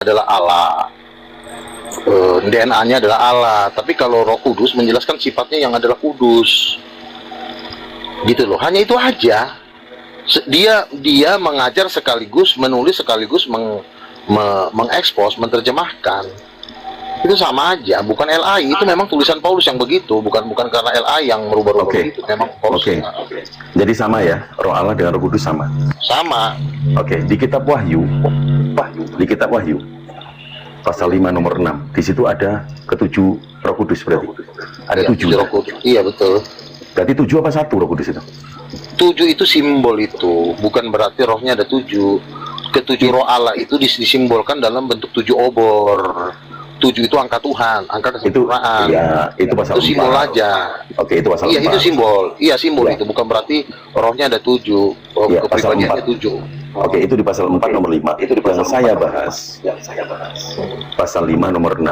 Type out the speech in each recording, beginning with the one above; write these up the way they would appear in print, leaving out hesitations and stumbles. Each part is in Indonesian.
adalah Allah, DNA-nya adalah Allah. Tapi kalau Roh Kudus menjelaskan sifatnya yang adalah kudus, gitu loh. Hanya itu aja. Dia mengajar sekaligus menulis sekaligus mengekspos, menerjemahkan. Itu sama aja, bukan LAI. Itu memang tulisan Paulus yang begitu, bukan karena LAI yang merubah-rubah begitu. Memang Paulus. Jadi sama ya, Roh Allah dengan Roh Kudus sama. Sama. Di kitab Wahyu, pasal 5 nomor 6, di situ ada ketujuh Roh Kudus berarti. Ada Ya, 7. Roh Kudus. Iya betul. Berarti 7 apa 1 Roh Kudus itu? 7 itu simbol itu, bukan berarti rohnya ada 7. Ketujuh roh Allah itu disimbolkan dalam bentuk 7 obor. 7 itu angka Tuhan, angka kesempurnaan. Itu pasal itu simbol 4 aja. Itu pasal 4. Itu simbol. Simbol itu bukan berarti rohnya ada 7. Kepribadiannya 7. Itu di pasal 4 nomor 5. Itu di pasal saya bahas. Pasal 5 nomor 6.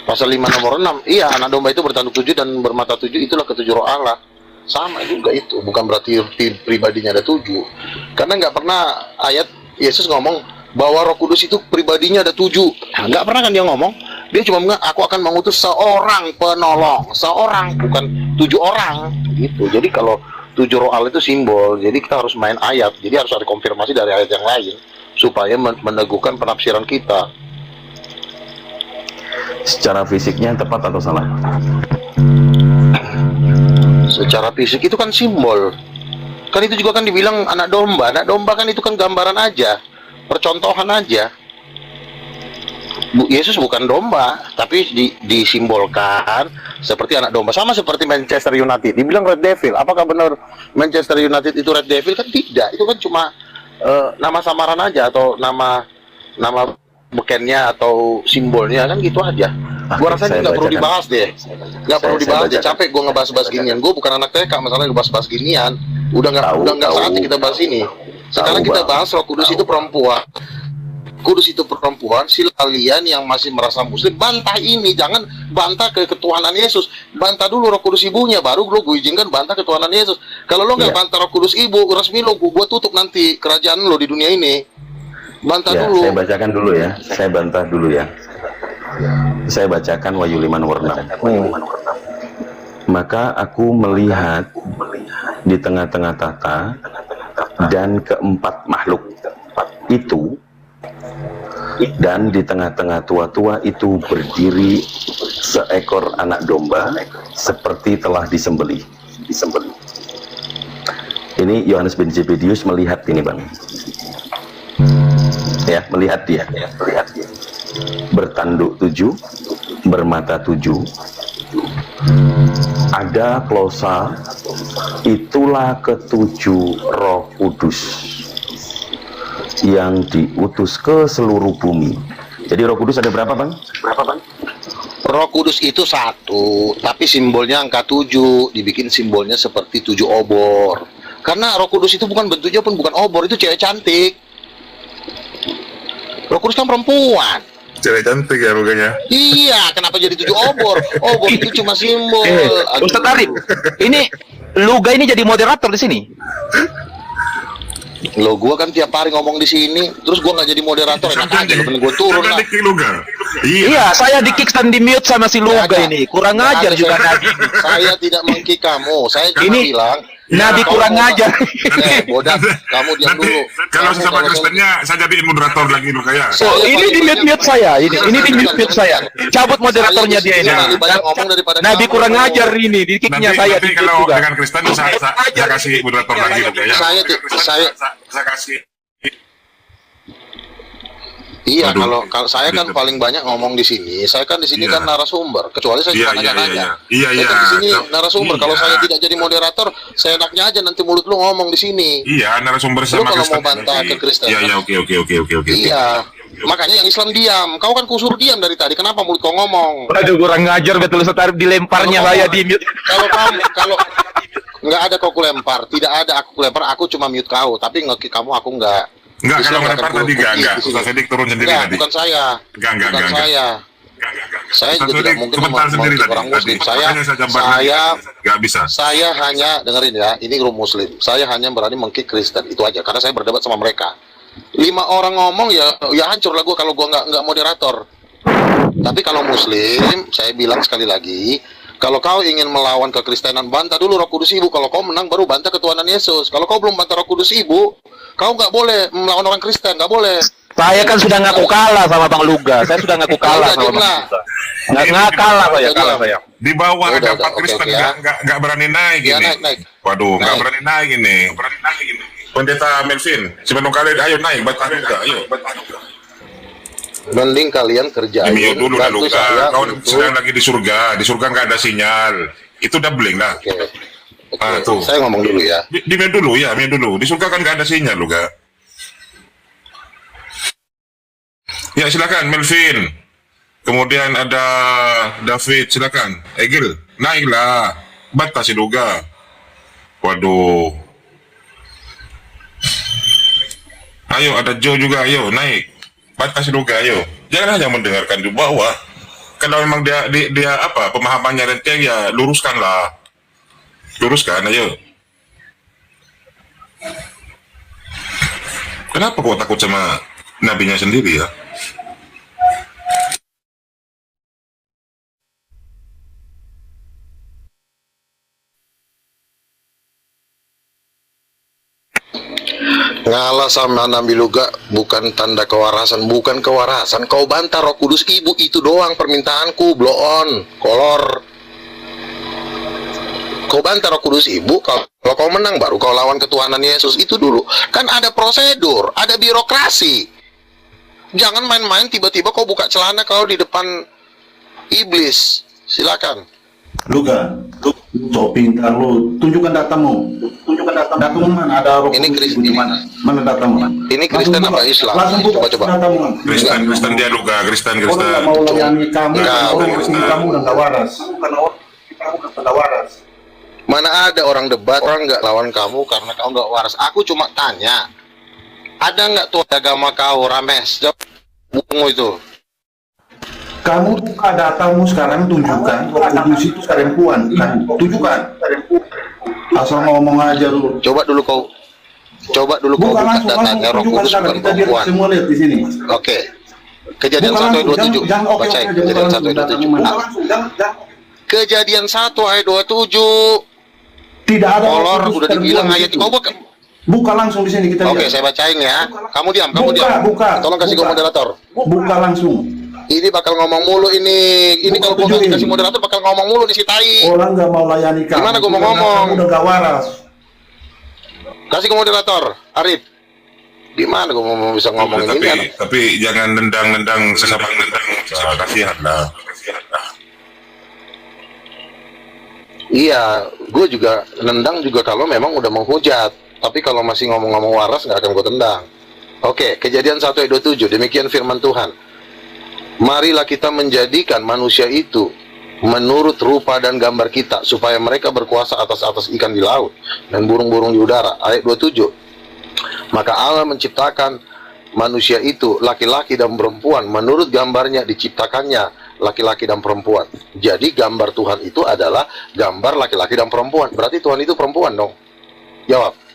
Pasal 5 nomor 6. Iya, anak domba itu bertanduk 7 dan bermata 7, itulah ketujuh roh Allah. Sama juga itu, bukan berarti pribadinya ada 7. Karena nggak pernah ayat Yesus ngomong bahwa Roh Kudus itu pribadinya ada 7. Nggak pernah kan dia ngomong. Dia cuma bilang, aku akan mengutus seorang penolong, seorang, bukan 7 orang gitu. Jadi kalau 7 roh Allah itu simbol, jadi kita harus main ayat. Jadi harus ada konfirmasi dari ayat yang lain supaya meneguhkan penafsiran kita. Secara fisiknya tepat atau salah? Secara fisik itu kan simbol. Kan itu juga kan dibilang anak domba. Anak domba kan itu kan gambaran aja, percontohan aja. Yesus bukan domba, tapi disimbolkan seperti anak domba. Sama seperti Manchester United. Dibilang Red Devil. Apakah benar Manchester United itu Red Devil? Kan tidak. Itu kan cuma nama samaran aja, atau nama bekennya atau simbolnya, kan gitu aja. Gua rasa nggak perlu dibahas deh, nggak perlu dibahas deh. Capek gua ngebahas ginian. Gua bukan anak TK, masalahnya ngebahas ginian. Udah nggak saatnya kita bahas ini. Sekarang kita bahas Roh Kudus itu perempuan. Kudus itu perempuan. Sila kalian yang masih merasa muslim, bantah ini, jangan bantah ketuhanan Yesus. Bantah dulu Roh Kudus ibunya, baru lo gue izinkan bantah ketuhanan Yesus. Kalau lo nggak bantah Roh Kudus ibu, resmi lo gua tutup nanti kerajaan lo di dunia ini. Bantah dulu. Saya bacakan dulu ya. Saya bantah dulu ya. Saya bacakan Wahyu 5 nomor 6. Maka aku melihat di tengah-tengah tata dan keempat makhluk itu, dan di tengah-tengah tua-tua itu berdiri seekor anak domba seperti telah disembelih. Ini Yohanes bin Zebedius melihat ini, Bang. Melihat dia. Bertanduk 7, bermata 7, ada plosa, itulah ketujuh Roh Kudus yang diutus ke seluruh bumi. Jadi Roh Kudus ada berapa, Bang? Roh Kudus itu 1, tapi simbolnya angka 7, dibikin simbolnya seperti 7 obor. Karena Roh Kudus itu bukan bentuknya pun bukan obor, itu cewek cantik. Roh Kudus kan perempuan. Cewek cantik ya rupanya. Iya, kenapa jadi 7 obor? Obor itu cuma simbol. Ustaz Arif, ini Luga ini jadi moderator di sini. Lo gua kan tiap hari ngomong di sini, terus gua nggak jadi moderator, enak aja lo, gua turun lah. Iya, saya di-kick dan di-mute sama si Luga ini. Kurang ajar juga Nabi. Saya tidak meng-kick kamu. Saya cuma bilang Nabi kurang ajar. Bodak, kamu diam dulu. Kalau sesama Kristennya saya jadiin moderator lagi lu kayak. Ini di mute saya, ini di mute saya. Cabut moderatornya dia ini. Nabi kurang ajar ini, di kicknya saya Tapi di kalau juga. dengan Kristen saya kasih moderator lagi lu kayak. Saya kasih. Iya, kalau saya kan paling banyak ngomong di sini. Saya kan di sini kan narasumber, kecuali saya cuma nanya-nanya. Saya kan di sini narasumber. Kalau saya tidak jadi moderator, saya enaknya aja nanti mulut lu ngomong di sini. Iya, narasumber sama Kristen. Lu kalau mau Kristen. bantah ke Kristen. Iya, oke. Iya. Makanya yang Islam diam. Kau kan kusur diam dari tadi. Kenapa mulut kau ngomong? Aduh, kurang ngajar betul Ustaz Arif, dilemparnya saya di mute. Kalau nggak ada kau kulempar, tidak ada aku kulempar, aku cuma mute kau. Tapi nge-kick kamu aku nggak. Enggak, kalau melempar tadi enggak. Ustaz Sedik turun sendiri tadi. Bukan saya. Enggak. Saya. Saya juga Satu tidak ini mungkin komentar sendiri mengkritik tadi. orang muslim. Makanya saya gambar lagi. Nggak bisa. Saya hanya dengerin ya, ini grup muslim. Saya hanya berani mengkick Kristen, itu aja. Karena saya berdebat sama mereka. 5 orang ngomong ya hancur lah gue kalau gue nggak moderator. Tapi kalau muslim, saya bilang sekali lagi, kalau kau ingin melawan kekristenan, bantah dulu Roh Kudus Ibu. Kalau kau menang, baru bantah ketuhanan Yesus. Kalau kau belum bantah Roh Kudus Ibu, kau nggak boleh melawan orang Kristen, nggak boleh. Saya kan sudah ngaku kalah sama Bang Luga. Saya sudah ngaku kalah sama Bang Luga. Nggak kalah saya. Di bawah Udah, ada udah, 4 Kristen oke, ya. nggak berani naik Ya, ini. naik. Waduh, nggak Naik. berani naik ini. Pendeta Melvin, sebelum kalian ayo naik, bantah juga, ayo. Mending kalian kerjain. Mute dulu dah bantu Luka. saya Kau untuk- sedang lagi di surga nggak ada sinyal. Itu doubling lah. Oke. Oke. Ah, tuh. Saya ngomong dulu ya. Di mute dulu ya, mute dulu. Di surga kan nggak ada sinyal, Luka. Ya silakan Melvin. Kemudian ada David, silakan. Egil, naiklah. Bantah si Luga. Waduh. Ayo, ada Joe juga, ayo naik. Bantah si Luga, ayo. Jangan hanya mendengarkan di bawah. Kalau memang dia apa pemahamannya renteng ya luruskanlah. Luruskan, ayo. Kenapa kau takut sama nabinya sendiri ya? Ngalah sama Nabi Luga bukan tanda kewarasan, bukan kewarasan. Kau bantah Roh Kudus Ibu, itu doang permintaanku, blow on, kolor. Kau bantah Roh Kudus Ibu, kalau kau menang baru kau lawan ketuhanan Yesus, itu dulu. Kan ada prosedur, ada birokrasi. Jangan main-main tiba-tiba kau buka celana kau di depan iblis. Silakan. Luga, so pintar lu, tunjukkan datamu. Datamu mana? Ada Roh Ini Kudus Kristen. di mana? Mana datamu? Ini Kristen Langsung apa buka. Islam? Langsung buka Coba-coba. datamu. Kristen dia Luga, Kristen. Orang nggak mau layani kamu, Enggak, orang Kristen. asing kamu udah nggak waras. Mana ada orang debat, orang nggak lawan kamu karena kamu nggak waras. Aku cuma tanya, ada nggak tuh agama kau, Rames? Jawab bukumu itu. Kamu buka datamu sekarang, tunjukkan Roh Kudus itu perempuan. Kan? Tunjukkan. Asal ngomong aja lu. Coba dulu kau Buka buka langsung, datanya Roh tunjukkan Kudus sekarang. bukan Kita lihat perempuan. semua lihat di sini. Oke. Kejadian Buka 1 ayat langsung, 27. jangan oke Bacain. aja. Buka Kejadian 1 langsung ayat datamu 27. mana? Kejadian 1 ayat 27. Tidak ada Roh Kolor Kudus udah dibilang perempuan ayat di kau situ. buka. Buka langsung di sini kita Oke, lihat. saya bacain ya. Kamu diam. Buka. Tolong kasih gue Buka. moderator. Buka langsung. Ini bakal ngomong mulu ini. Ini Buka kalau gua nggak tunjukin. dikasih moderator bakal ngomong mulu nih si tai. Orang nggak mau layani kamu. Gimana gua mau Karena ngomong? Kamu udah gak waras. Kasih ke moderator, Arif. Gimana gua mau bisa ngomongin ini? anak? tapi jangan nendang sesama kasihan lah. Iya, gue juga nendang juga kalau memang udah menghujat. Tapi kalau masih ngomong-ngomong waras nggak akan gue tendang. Oke, Kejadian 1 ayat 27, demikian firman Tuhan. Marilah kita menjadikan manusia itu menurut rupa dan gambar kita, supaya mereka berkuasa atas ikan di laut dan burung-burung di udara. Ayat 27. Maka Allah menciptakan manusia itu laki-laki dan perempuan, menurut gambarnya diciptakannya laki-laki dan perempuan. Jadi gambar Tuhan itu adalah gambar laki-laki dan perempuan. Berarti Tuhan itu perempuan dong. Jawab.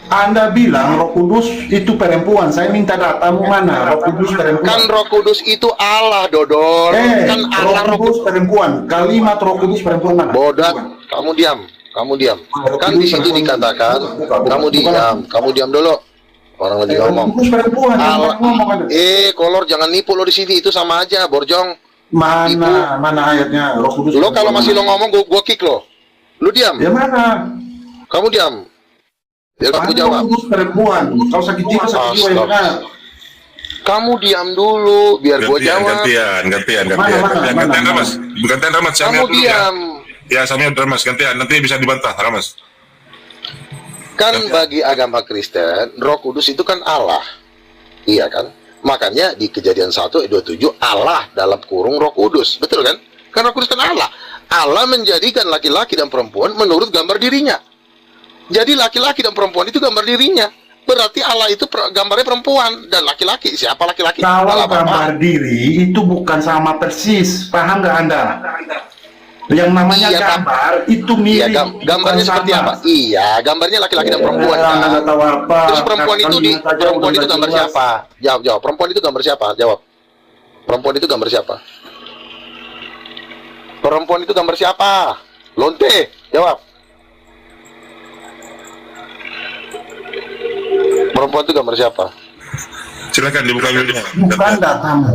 Anda bilang Roh Kudus itu perempuan. Saya minta datamu mana? Roh Kudus perempuan. Kan Roh Kudus itu Allah, Dodol. Kan Allah Roh Kudus perempuan. Kalimat Roh Kudus perempuan mana? Bodat, kamu diam. Kan di situ dikatakan, kamu diam dulu. Orang lagi Roh ngomong. Kudus perempuan. Allah. Ngomong ada. Kolor jangan nipu lo di sini, itu sama aja, Borjong. Mana ayatnya? Roh Kudus. Lo kalau perempuan masih lo mana? ngomong, gua kick lo. Lu diam. Ya mana? Kamu diam. Biar aku Mana Roh jawab. Kudus perempuan? Kalau sakit jiwa ya Astaga. benar. Kamu diam dulu, biar gua jawab. Gantian Mana? Ramas. Gantian Ramas, Kamu Samir dulu ya. diam. Ya, Samir Ramas, gantian. Nanti bisa dibantah, Ramas. Kan bagi agama Kristen, Roh Kudus itu kan Allah. Iya kan? Makanya di Kejadian 1 ayat 27 Allah dalam kurung Roh Kudus. Betul kan? Kan Roh Kudus kan Allah. Allah menjadikan laki-laki dan perempuan menurut gambar dirinya. Jadi laki-laki dan perempuan itu gambar dirinya. berarti Allah itu gambarnya perempuan dan laki-laki. Siapa laki-laki? Kalau Allah Bapa. gambar diri itu bukan sama persis, paham nggak Anda? Yang namanya Iya, gambar itu Iya, mirip. gambarnya bukan seperti sama. apa? Iya, gambarnya laki-laki dan perempuan. Anda Kan? nggak tahu apa. Terus perempuan itu perempuan itu gambar siapa? Jawab. Perempuan itu gambar siapa? Jawab. Perempuan itu gambar siapa? Perempuan itu gambar siapa? Lonte, jawab. Perempuan itu gambar siapa? Silakan dibuka dulu. Bukan datamu,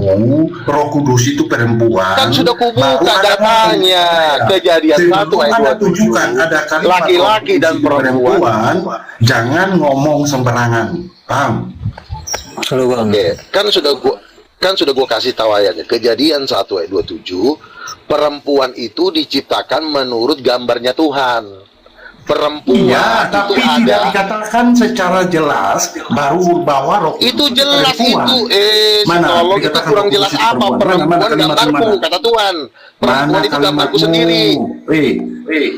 Roh Kudus itu perempuan. Kan sudah kubuka Baru ada datanya. Kejadian 1 ayat Anda 27. tunjukkan ada kalimat Laki-laki Roh Kudus dan itu perempuan. Jangan ngomong sembarangan, paham? Halo bang. Oke, kan sudah gua kasih tahu ayatnya. Kejadian 1 ayat 27, perempuan itu diciptakan menurut gambarnya Tuhan. Perempuan Iya, itu tapi tidak ada. dikatakan secara jelas baru bahwa Roh Kudus Itu jelas perempuan. itu. Mana? Tolong itu Dikatakan kurang Roh Kudus jelas itu apa? perempuan. Perempuan Mana kalimat gambarku, mana? kata Tuhan. Perempuan Mana itu gambarku kalimatmu? sendiri.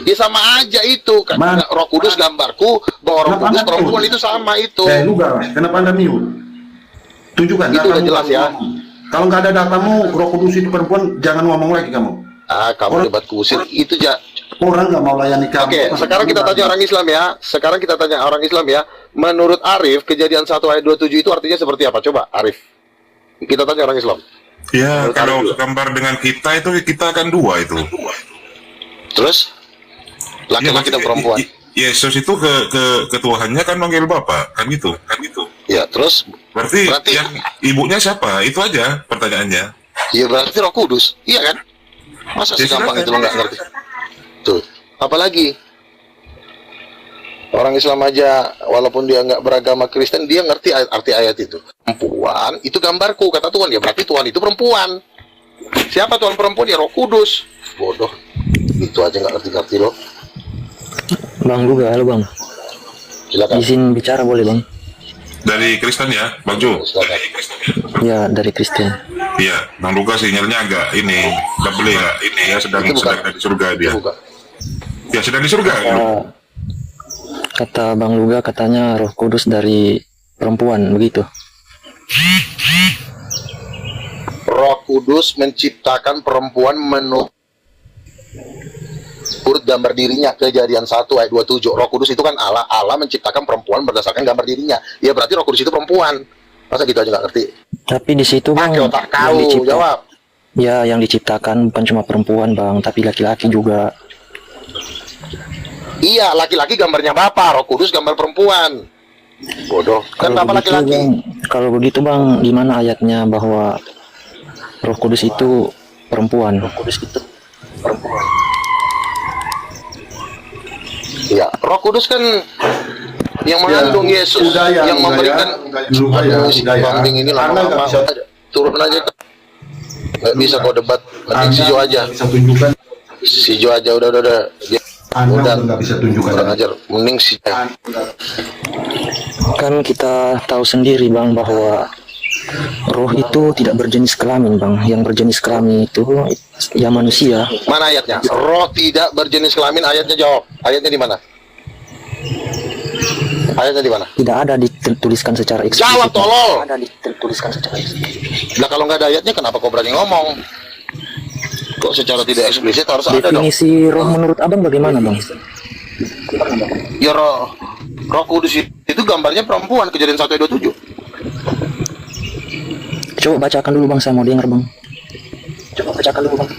Ya Eh, sama aja itu. Mana? Roh Kudus gambarku, bahwa Roh Kenapa Kudus Anda perempuan mute? itu sama itu. lu gak? Kenapa Anda mute? Tunjukkan Itu udah datamu. jelas ya. Kalau nggak ada datamu, Roh Kudus itu perempuan, jangan ngomong lagi kamu. Kamu debat kusir itu ya. Orang nggak mau layani kamu. Oke, sekarang kita tanya orang Islam ya. Sekarang kita tanya orang Islam ya. Menurut Arif, kejadian 1 ayat 27 itu artinya seperti apa? Coba Arif. Kita tanya orang Islam. Ya, Menurut kalau Arif. gambar dengan kita itu kita akan dua itu. Terus laki-laki dan perempuan. Yesus itu ke Tuhannya kan manggil Bapa, kan gitu. Ya, terus Berarti Berarti- yang ibunya siapa? Itu aja pertanyaannya. ya berarti Roh Kudus. Iya kan? Masa Ya, segampang silakan. itu lo nggak ngerti? Tuh. Apalagi orang Islam aja, walaupun dia nggak beragama Kristen, dia ngerti arti ayat itu. Perempuan itu gambarku, kata Tuhan. Ya berarti Tuhan itu perempuan. Siapa Tuhan perempuan? Ya Roh Kudus. Bodoh. Itu aja nggak ngerti-ngerti lo. Bang juga, halo bang. Silakan. Izin bicara boleh bang? Dari Kristen ya, Bang Jo. Silakan. Ya dari Kristen. Iya, Bang Luka sinyalnya agak ini double ya. Ini ya sedang Itu bukan. di surga dia. Itu bukan. Ya sedang di surga. Kata Bang Luga katanya Roh Kudus dari perempuan begitu. Roh Kudus menciptakan perempuan menurut gambar dirinya. Kejadian 1 ayat 27. Roh Kudus itu kan Allah. Allah menciptakan perempuan berdasarkan gambar dirinya. Ya berarti Roh Kudus itu perempuan. Masa gitu aja nggak ngerti? Tapi di situ bang Pakai otak yang kau, dicipta- jawab. Ya yang diciptakan bukan cuma perempuan bang, tapi laki-laki juga. Iya, laki-laki gambarnya Bapak, Roh Kudus gambar perempuan. Bodoh. Kan Bapak begitu, laki-laki. Bang, kalau begitu bang, di mana ayatnya bahwa Roh Kudus itu perempuan? Roh Kudus itu perempuan. Iya, Roh Kudus kan yang mengandung Yesus, udah ya, yang udah memberikan. ya. Udah ya, Aduh, si udah ya. kambing ini Anda lama-lama. nggak bisa- Turun aja. Nggak bisa kau debat. Mending si Jo aja. bisa tunjukkan. Si Jo aja udah. Dia Anda udah nggak bisa tunjukkan. kurang ajar. Mending si Kan kita tahu sendiri bang bahwa roh itu tidak berjenis kelamin bang. Yang berjenis kelamin itu ya manusia. mana ayatnya? Roh tidak berjenis kelamin, ayatnya jawab. Ayatnya di mana? Ayatnya di mana? Tidak ada dituliskan secara eksplisit. Jawab, tolol. Tidak ada dituliskan secara eksplisit. Nah kalau nggak ada ayatnya, kenapa kau berani ngomong? Kok secara tidak eksplisit harus ada dong? Definisi roh menurut abang bagaimana bang? Ya Roh Kudus itu gambarnya perempuan, kejadian 1 ayat 27. Coba bacakan dulu bang, saya mau dengar bang. Coba bacakan dulu bang.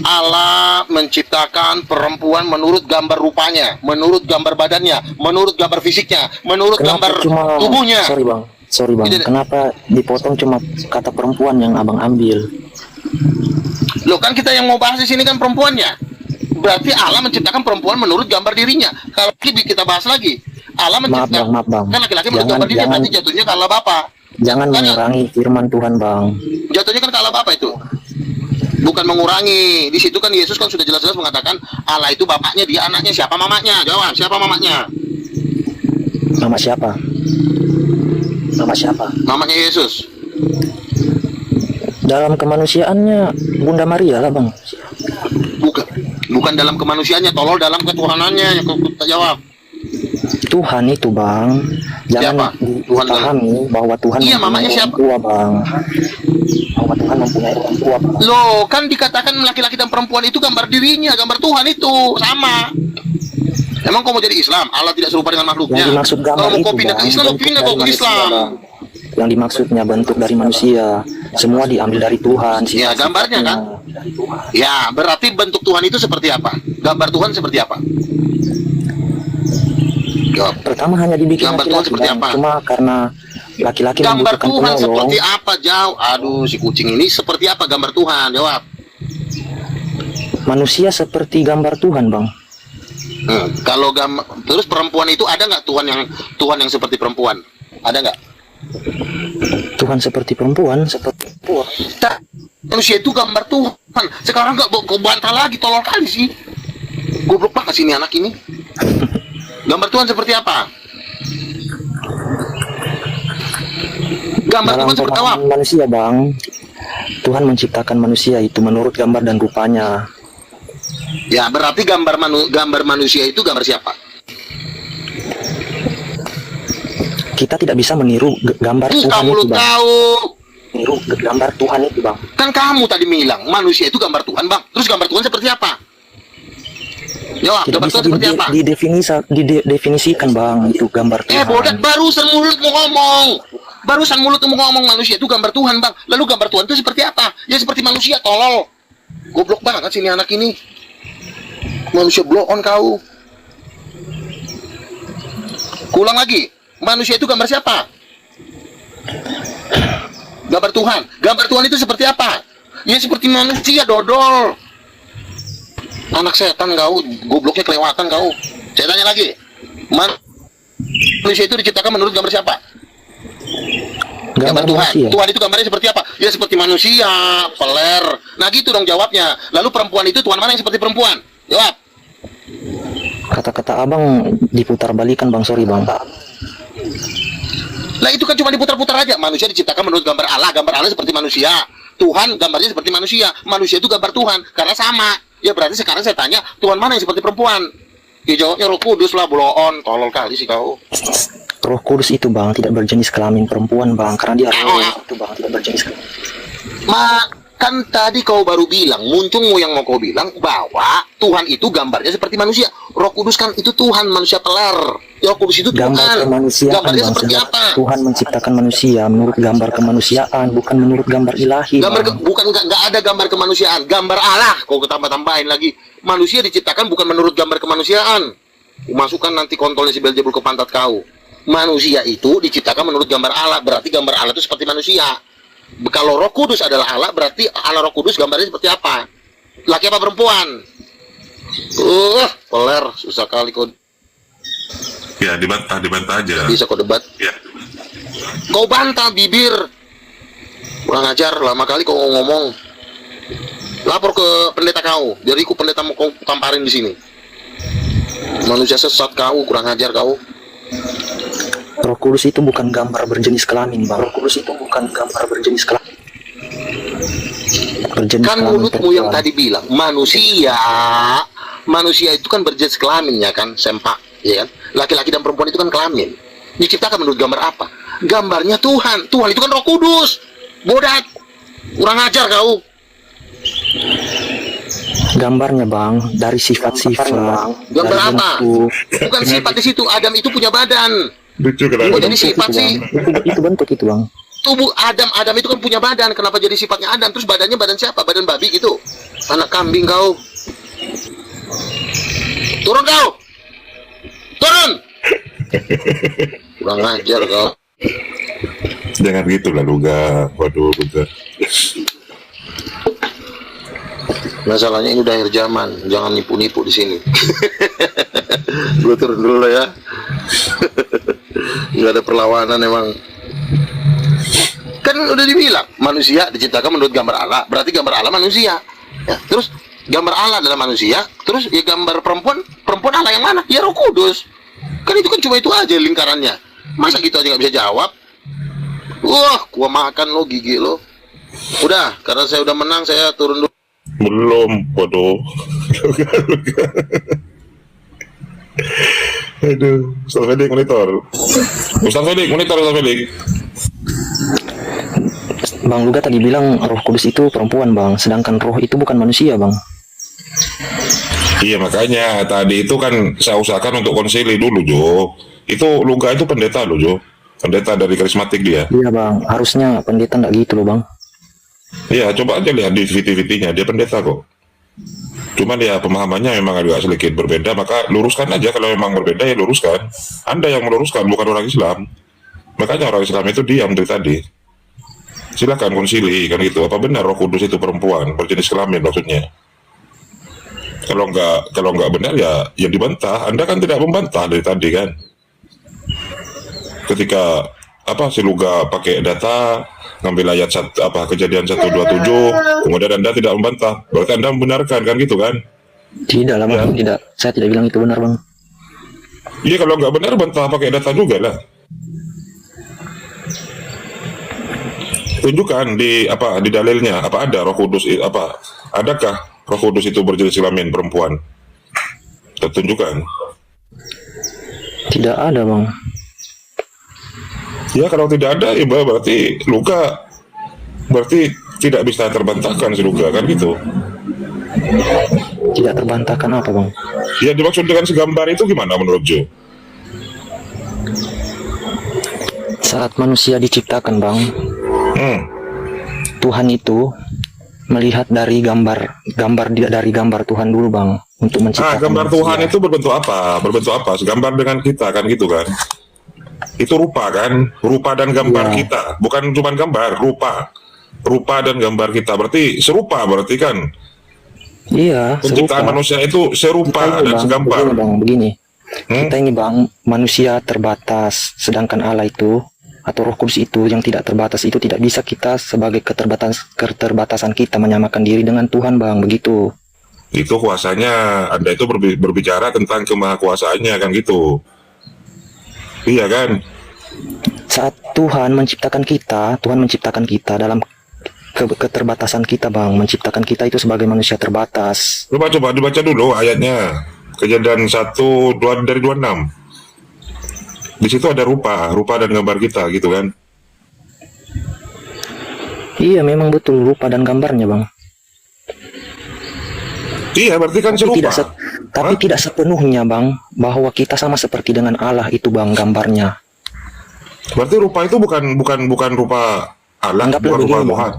Allah menciptakan perempuan menurut gambar rupanya, menurut gambar badannya, menurut gambar fisiknya, menurut gambar tubuhnya. Sorry bang, Tidak. kenapa dipotong cuma kata perempuan yang abang ambil? Loh kan kita yang mau bahas di sini kan perempuannya. Berarti Allah menciptakan perempuan menurut gambar dirinya. Kalau kita bahas lagi, Allah menciptakan maaf, bang. kan laki-laki menurut gambar dirinya, berarti jatuhnya ke Allah Bapa. Jangan Tanya. mengurangi firman Tuhan bang. Jatuhnya kan ke Allah Bapa itu. Bukan mengurangi. Di situ kan Yesus kan sudah jelas-jelas mengatakan Allah itu bapaknya, dia anaknya. Siapa mamanya? Jawab, siapa mamanya? Nama siapa? Nama siapa? Mamanya Yesus. Dalam kemanusiaannya Bunda Maria lah bang. Bukan dalam kemanusiaannya, tolol dalam ketuhanannya. Jawab. Tuhan itu bang, Siapa? jangan Tuhan dipahami bahwa Tuhan Iya, mempunyai mamanya orang siapa? tua bang, bahwa Tuhan mempunyai orang tua bang. Loh, kan dikatakan laki-laki dan perempuan itu gambar dirinya, gambar Tuhan itu sama. Emang kau mau jadi Islam? Allah tidak serupa dengan makhluknya. Yang dimaksud gambar Kalau mau itu kau pindah ke bang, Islam, kau bentuk pindah dari kau ke manusia, Islam. Bang. Yang dimaksudnya bentuk dari manusia, semua diambil dari Tuhan. Ya, gambarnya kan? Dari Tuhan. Ya, berarti bentuk Tuhan itu seperti apa? Gambar Tuhan seperti apa? Jawab. Pertama hanya dibikin Gambar Tuhan laki-laki, seperti Bang. apa? Cuma karena laki-laki Gambar membutuhkan Tuhan penolong. seperti apa? Jauh. Aduh, si kucing ini seperti apa gambar Tuhan? Jawab. Manusia seperti gambar Tuhan, Bang. Kalau terus perempuan itu ada nggak Tuhan yang seperti perempuan? Ada nggak? Tuhan seperti perempuan, seperti perempuan. Manusia itu gambar Tuhan. Sekarang nggak kau bantah lagi, tolol kali sih. Goblok banget sih ini anak ini. Gambar Tuhan seperti apa? Gambar Dalam Tuhan seperti apa? pemahaman manusia, Bang, Tuhan menciptakan manusia itu menurut gambar dan rupanya. Ya, berarti gambar manusia itu gambar siapa? Kita tidak bisa meniru gambar Tuhan Kamu itu, lu Bang. tahu. Niru gambar Tuhan itu, Bang. Kan kamu tadi bilang manusia itu gambar Tuhan, Bang. Terus gambar Tuhan seperti apa? Jawab, Tidak gambar bisa Tuhan seperti apa? didefinisikan, Bang, itu gambar Tuhan. Bodak, barusan mulutmu ngomong. Barusan mulutmu ngomong manusia itu gambar Tuhan, Bang. Lalu gambar Tuhan itu seperti apa? Ya seperti manusia, tolol. Goblok banget sih ini anak ini. Manusia blow on kau. Kulang lagi. Manusia itu gambar siapa? Gambar Tuhan. Gambar Tuhan itu seperti apa? Ya seperti manusia, dodol. Anak setan kau, gobloknya kelewatan kau. Saya tanya lagi. Manusia itu diciptakan menurut gambar siapa? Gambar Tuhan. manusia. Tuhan itu gambarnya seperti apa? Ya seperti manusia, peler. Nah gitu dong jawabnya. Lalu perempuan itu Tuhan mana yang seperti perempuan? Jawab. Kata-kata abang diputar balikan, Bang. Sorry, Bang. Nah itu kan cuma diputar-putar aja. Manusia diciptakan menurut gambar Allah. Gambar Allah seperti manusia. Tuhan gambarnya seperti manusia. Manusia itu gambar Tuhan. Karena sama. Ya berarti sekarang saya tanya, Tuhan mana yang seperti perempuan? Ya jawabnya Roh Kudus lah, bloon. Tolol kali sih kau. Roh Kudus itu, Bang, tidak berjenis kelamin perempuan, Bang. Karena dia roh itu, Bang, tidak berjenis kelamin. Kan tadi kau baru bilang, muncungmu yang mau kau bilang bahwa Tuhan itu gambarnya seperti manusia. Roh Kudus kan itu Tuhan, manusia peler. Roh Kudus itu Gambar Tuhan. kemanusiaan, Gambarnya Bang. seperti apa? Tuhan menciptakan manusia menurut gambar kemanusiaan, bukan menurut gambar ilahi, Bang. Bukan nggak ada gambar kemanusiaan, gambar Allah. Kau tambah-tambahin lagi. Manusia diciptakan bukan menurut gambar kemanusiaan. Masukkan nanti kontolnya si Beelzebul ke pantat kau. Manusia itu diciptakan menurut gambar Allah, berarti gambar Allah itu seperti manusia. Kalau Roh Kudus adalah Allah, berarti Allah Roh Kudus gambarnya seperti apa? Laki apa perempuan? Peler, susah kali kau. Ya, dibantah aja. Bisa kau debat. Ya. Kau bantah bibir. Kurang ajar, lama kali kau ngomong. Lapor ke pendeta kau, biar ikut pendeta mau kau tamparin di sini. Manusia sesat kau, kurang ajar kau. Roh Kudus itu bukan gambar berjenis kelamin, Bang. Roh Kudus itu bukan gambar berjenis kelamin. Berjenis Kan kelamin mulutmu yang perempuan. tadi bilang manusia itu kan berjenis kelamin ya kan, sempak, ya kan? Laki-laki dan perempuan itu kan kelamin. Diciptakan menurut gambar apa? Gambarnya Tuhan. Tuhan itu kan Roh Kudus. Bodat. Kurang ajar kau. Gambarnya, Bang, dari sifat-sifat. Gambar dari apa? bentuk. Bukan sifat di situ. Adam itu punya badan. Lucu Kok kenapa? jadi sifat Itu, sih? Bang. Itu bentuk itu, Bang. Tubuh Adam itu kan punya badan. Kenapa jadi sifatnya Adam? Terus badannya badan siapa? Badan babi gitu. Anak kambing kau. Turun kau. Turun. Kurang ajar kau. Jangan gitu lah, Luga. Waduh, Luga. Masalahnya ini udah akhir zaman, jangan nipu-nipu di sini. Gue turun dulu lah ya. Nggak ada perlawanan emang. Kan udah dibilang manusia diciptakan menurut gambar Allah, berarti gambar Allah manusia. Ya, terus gambar Allah adalah manusia, terus ya gambar perempuan Allah yang mana? Ya Roh Kudus. Kan itu kan cuma itu aja lingkarannya. Masa gitu aja nggak bisa jawab? Wah, gua makan lo gigi lo. Udah, karena saya udah menang, saya turun dulu. Belum, bodoh. Aduh, Ustaz Fedik monitor. Ustaz Fedik monitor, Ustaz Fedik. Bang Luga tadi bilang Roh Kudus itu perempuan bang, sedangkan roh itu bukan manusia bang. Iya makanya tadi itu kan saya usahakan untuk konsili dulu Jo. Itu Luga itu pendeta loh Jo. Pendeta dari karismatik dia. Iya bang, harusnya pendeta nggak gitu loh bang. Iya coba aja lihat di VT-VT-nya, dia pendeta kok. Cuman ya pemahamannya memang agak sedikit berbeda, maka luruskan aja. Kalau memang berbeda ya luruskan. Anda yang meluruskan, bukan orang Islam. Makanya orang Islam itu diam dari tadi. Silakan konsili kan gitu. Apa benar Roh Kudus itu perempuan berjenis kelamin maksudnya? Kalau nggak benar ya dibantah. Anda kan tidak membantah dari tadi kan. Ketika si Luga pakai data ngambil ayat Kejadian 1:27, kemudian Anda tidak membantah, berarti Anda membenarkan kan gitu kan? Tidak lah bang, tidak. Saya tidak bilang itu benar bang. Iya kalau nggak benar bantah pakai data juga lah. Tunjukkan di dalilnya apa ada Roh Kudus adakah Roh Kudus itu berjenis kelamin perempuan? Tunjukkan. Tidak ada bang. Ya kalau tidak ada ya berarti Luga tidak bisa terbantahkan si Luga kan gitu. Tidak terbantahkan apa bang? Ya dimaksud dengan segambar itu gimana menurut Jo? Saat manusia diciptakan bang, Tuhan itu melihat dari gambar dari gambar Tuhan dulu bang untuk menciptakan. Gambar manusia. Tuhan itu berbentuk apa? Segambar dengan kita kan gitu kan? Itu rupa kan? Rupa dan gambar Ya. kita, bukan cuma gambar, rupa dan gambar kita. Berarti serupa berarti kan? Iya. Penciptaan Serupa. manusia itu serupa Kita ini, dan bang, segambar. begini, bang, begini. Hmm? Kita ini bang manusia terbatas, sedangkan Allah itu atau Roh Kudus itu yang tidak terbatas itu tidak bisa kita sebagai keterbatasan kita menyamakan diri dengan Tuhan bang, begitu. Itu kuasanya. Anda itu berbicara tentang kemahakuasaannya kan gitu. Iya kan? Saat Tuhan menciptakan kita dalam keterbatasan kita bang, menciptakan kita itu sebagai manusia terbatas. Coba dibaca dulu ayatnya. Kejadian 1 dari 26. Di situ ada rupa dan gambar kita gitu kan. Iya memang betul rupa dan gambarnya bang. Iya berarti kan serupa. Tapi tidak sepenuhnya bang bahwa kita sama seperti dengan Allah itu bang gambarnya. Berarti rupa itu bukan rupa Allah, Anggaplah bukan rupa begini, Tuhan.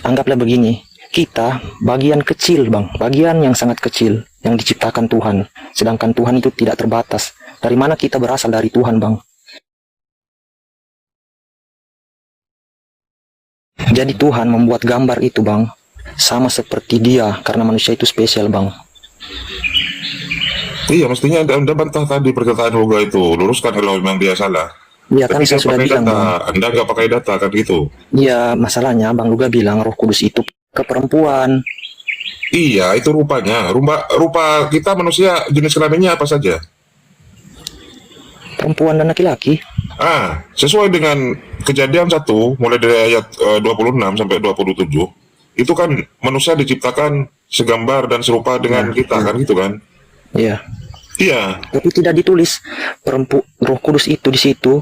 Anggaplah begini, kita bagian kecil bang, bagian yang sangat kecil yang diciptakan Tuhan. Sedangkan Tuhan itu tidak terbatas. Dari mana kita berasal dari Tuhan bang? Jadi Tuhan membuat gambar itu bang, sama seperti dia karena manusia itu spesial bang. Iya mestinya anda bantah tadi perkataan Luga itu. Luruskan kalau memang dia salah. Iya kan Tapi saya sudah pakai bilang data. bang. Anda nggak pakai data kan gitu. Iya masalahnya Bang Luga bilang Roh Kudus itu ke perempuan. Iya itu rupanya. Rupa kita manusia jenis kelaminnya apa saja? Perempuan dan laki-laki. Sesuai dengan Kejadian 1 mulai dari ayat 26 sampai 27 itu kan manusia diciptakan segambar dan serupa dengan kita kan gitu kan? Iya. Iya. Tapi tidak ditulis Roh Kudus itu di situ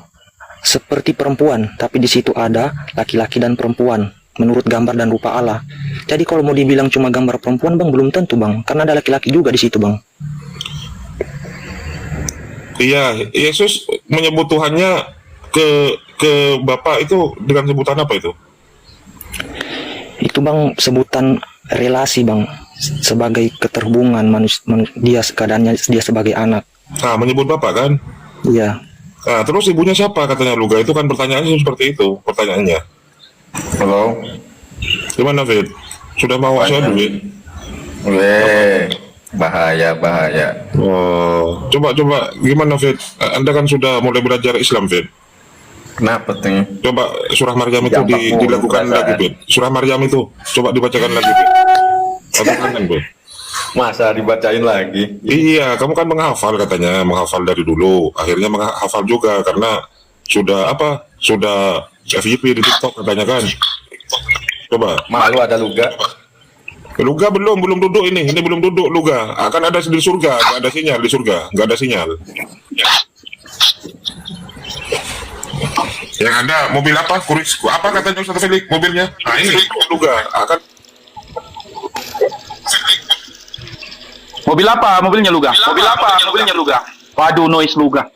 seperti perempuan, tapi di situ ada laki-laki dan perempuan menurut gambar dan rupa Allah. Jadi kalau mau dibilang cuma gambar perempuan bang belum tentu bang, karena ada laki-laki juga di situ bang. Iya, Yesus menyebut Tuhannya ke Bapa itu dengan sebutan apa itu? Itu bang sebutan relasi bang, sebagai keterhubungan dia keadaannya dia sebagai anak. Menyebut Bapa kan? Iya. Terus ibunya siapa katanya Luga? Itu kan pertanyaannya seperti itu, pertanyaannya. Halo. Gimana Fit? Sudah mau saya duit? Bahaya. Oh, coba gimana Fit? Anda kan sudah mulai belajar Islam Fit. Kenapa tuh? Coba surah Maryam itu Gampang mulu dilakukan perasaan. lagi Fit. Surah Maryam itu coba dibacakan lagi Fit. Atau kanan Fit. Masa dibacain lagi? Iya, kamu kan menghafal katanya, menghafal dari dulu. Akhirnya menghafal juga karena sudah FYP di TikTok katanya kan. Coba. Malu ada Luga. Luga belum duduk ini belum duduk Luga. Akan ada di surga, nggak ada sinyal di surga, nggak ada sinyal. Yang ada mobil apa? Kuris, apa katanya Ustaz Felix mobilnya? Nah ini Luga akan Mobil apa? Mobilnya Luga. Mobil apa? Mobilnya Luga. Waduh, noise Luga.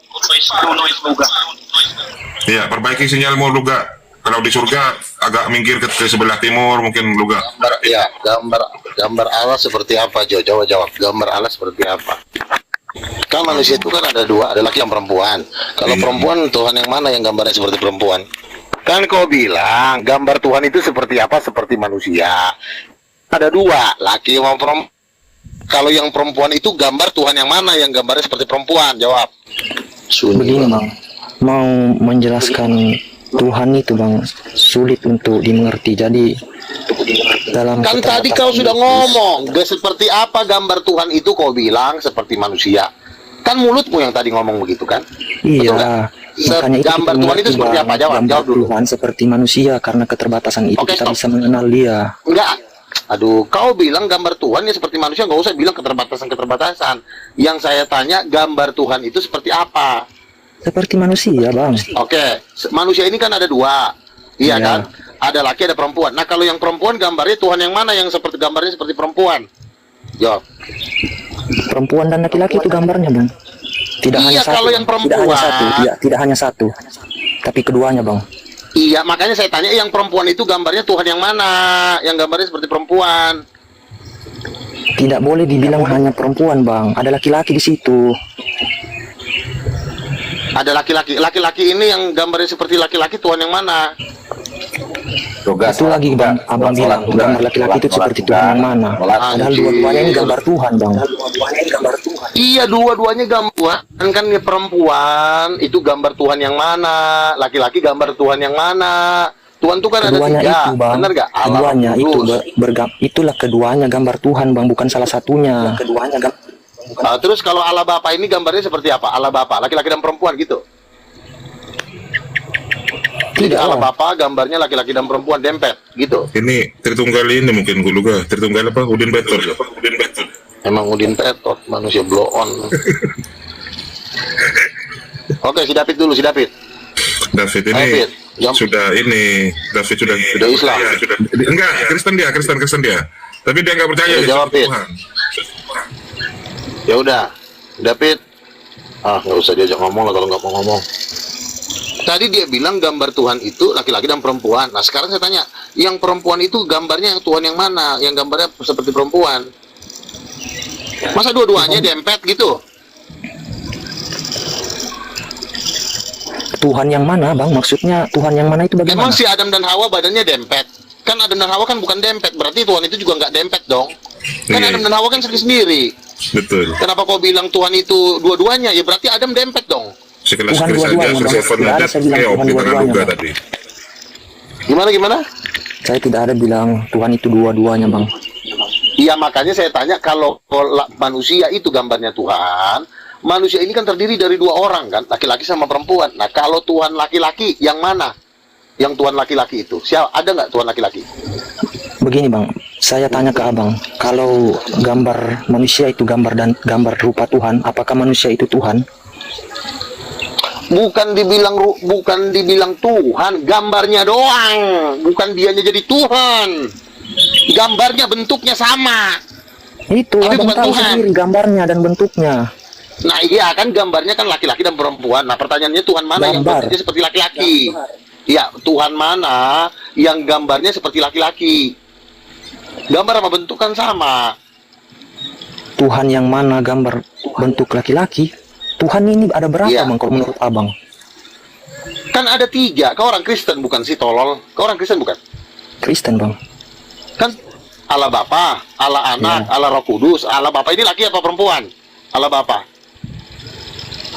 Iya, perbaiki sinyalmu Luga. Kalau di surga agak minggir ke sebelah timur mungkin Luga. Gambar Allah seperti apa, Jo? Coba jawab. Gambar Allah seperti apa? Kan manusia itu kan ada dua, ada laki yang perempuan. Kalau perempuan, Tuhan yang mana yang gambarnya seperti perempuan? Kan kau bilang gambar Tuhan itu seperti apa? Seperti manusia. Ada dua, laki sama perempuan. Kalau yang perempuan itu gambar Tuhan yang mana yang gambarnya seperti perempuan? Jawab. Begini bang, mau menjelaskan Tuhan itu bang sulit untuk dimengerti. Jadi dalam Kan tadi kau sudah ngomong, seperti apa gambar Tuhan itu kau bilang seperti manusia. Kan mulutmu yang tadi ngomong begitu kan? Betul nggak? Iya, makanya itu Gambar kita Tuhan itu mengerti, seperti Bang. apa? Jawab Gambar dulu. Tuhan seperti manusia, karena keterbatasan itu Oke, kita stop. bisa mengenal dia. Enggak. Aduh, kau bilang gambar Tuhan ya seperti manusia, nggak usah bilang keterbatasan. Yang saya tanya, gambar Tuhan itu seperti apa? Seperti manusia bang. Oke, manusia ini kan ada dua, iya Iya. kan? Ada laki, ada perempuan. Nah, kalau yang perempuan gambarnya Tuhan yang mana yang seperti gambarnya seperti perempuan? Jawab. Perempuan dan laki-laki itu gambarnya bang. Tidak Iya, hanya satu. kalau yang Tidak hanya perempuan. satu. Iya, tidak hanya satu. Tapi keduanya bang. Iya, makanya saya tanya yang perempuan itu gambarnya Tuhan yang mana? Yang gambarnya seperti perempuan. Tidak boleh dibilang hanya perempuan bang. Ada laki-laki di situ. Ada laki-laki. Laki-laki ini yang gambarnya seperti laki-laki Tuhan yang mana? Yoga, Itu lagi bang. Abang bilang gambar laki-laki itu seperti Tuhan yang mana? Padahal dua-duanya ini gambar Tuhan bang. Iya, dua-duanya gambar kan ya, perempuan itu gambar Tuhan yang mana, laki-laki gambar Tuhan yang mana. Tuhan itu kan ada Keduanya tiga, itu bang. benar gak? Keduanya itu itulah keduanya gambar Tuhan bang, bukan salah satunya. Keduanya Terus kalau Allah Bapa ini gambarnya seperti apa? Allah Bapa, laki-laki dan perempuan gitu. Jadi Tidak Allah lah. Bapa gambarnya laki-laki dan perempuan dempet gitu. Ini Tritunggal ini mungkin gue Luga. Tritunggal apa? Udin Betor. Emang Udin Petot, manusia blow on. Oke, si David dulu, si David. David ini David, jam- David sudah Islam. ya, enggak, Kristen dia. Tapi dia enggak percaya Udah di jawab, Pit. Tuhan. Ya udah, David. Nggak usah diajak ngomong lah kalau nggak mau ngomong. Tadi dia bilang gambar Tuhan itu laki-laki dan perempuan. Nah sekarang saya tanya, yang perempuan itu gambarnya yang Tuhan yang mana? Yang gambarnya seperti perempuan? Masa dua-duanya dempet gitu? Tuhan yang mana bang? Maksudnya Tuhan yang mana itu bagaimana? Emang si Adam dan Hawa badannya dempet? Kan Adam dan Hawa kan bukan dempet, berarti Tuhan itu juga nggak dempet dong? Kan Iya. Adam dan Hawa kan sendiri-sendiri. Betul. Kenapa kau bilang Tuhan itu dua-duanya? Ya berarti Adam dempet dong. Sekelas Tuhan Chris aja, dua-duanya, Bang. Seven Tidak ada aja, saya bilang kayak Tuhan Opi dengan dua-duanya, Luga Bang. tadi. Gimana? Saya tidak ada bilang Tuhan itu dua-duanya bang. Iya, makanya saya tanya, kalau manusia itu gambarnya Tuhan, manusia ini kan terdiri dari dua orang kan, laki-laki sama perempuan. Nah, kalau Tuhan laki-laki, yang mana? Yang Tuhan laki-laki itu? Siapa? Ada nggak Tuhan laki-laki? Begini bang, saya tanya ke abang, kalau gambar manusia itu gambar dan gambar rupa Tuhan, apakah manusia itu Tuhan? Bukan dibilang Tuhan, gambarnya doang. Bukan dianya jadi Tuhan. Gambarnya bentuknya sama. Itu Tapi abang bukan tahu Tuhan. sendiri gambarnya dan bentuknya. Nah iya kan gambarnya kan laki-laki dan perempuan. Nah pertanyaannya Tuhan mana yang Gambar. bentuknya seperti laki-laki? Iya, Tuhan mana yang gambarnya seperti laki-laki? Gambar sama bentuk kan sama. Tuhan yang mana gambar bentuk laki-laki? Tuhan ini ada berapa Iya. bang kalau menurut abang? Kan ada tiga. Kau orang Kristen bukan sih, tolol? Kau orang Kristen bukan? Kristen bang. Kan Allah Bapa, Allah Anak, Allah Roh Kudus. Allah Bapa ini laki apa perempuan? Allah Bapa.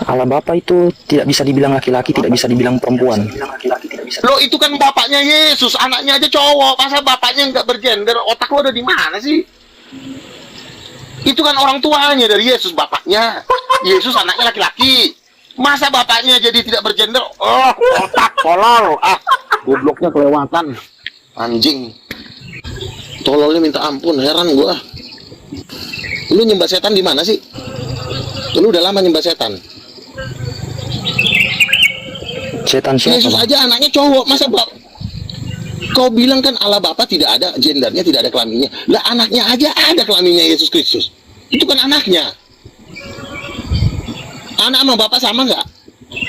Allah Bapa itu tidak bisa dibilang laki-laki, tidak bisa dibilang perempuan. Loh itu kan bapaknya Yesus, anaknya aja cowok. Masa bapaknya nggak bergender? Otak lo ada di mana sih? Itu kan orang tuanya dari Yesus, bapaknya. Yesus anaknya laki-laki. Masa bapaknya jadi tidak bergender? Oh, otak kolor. Gobloknya kelewatan. Anjing. Tololnya minta ampun, heran gua. Lu nyembah setan di mana sih? Lu udah lama nyembah setan. Setan siapa, Yesus Bang? aja anaknya cowok, masa kau bilang kan Allah Bapa tidak ada gendernya, tidak ada kelaminnya. Lah anaknya aja ada kelaminnya, Yesus Kristus. Itu kan anaknya. Anak sama bapak sama nggak?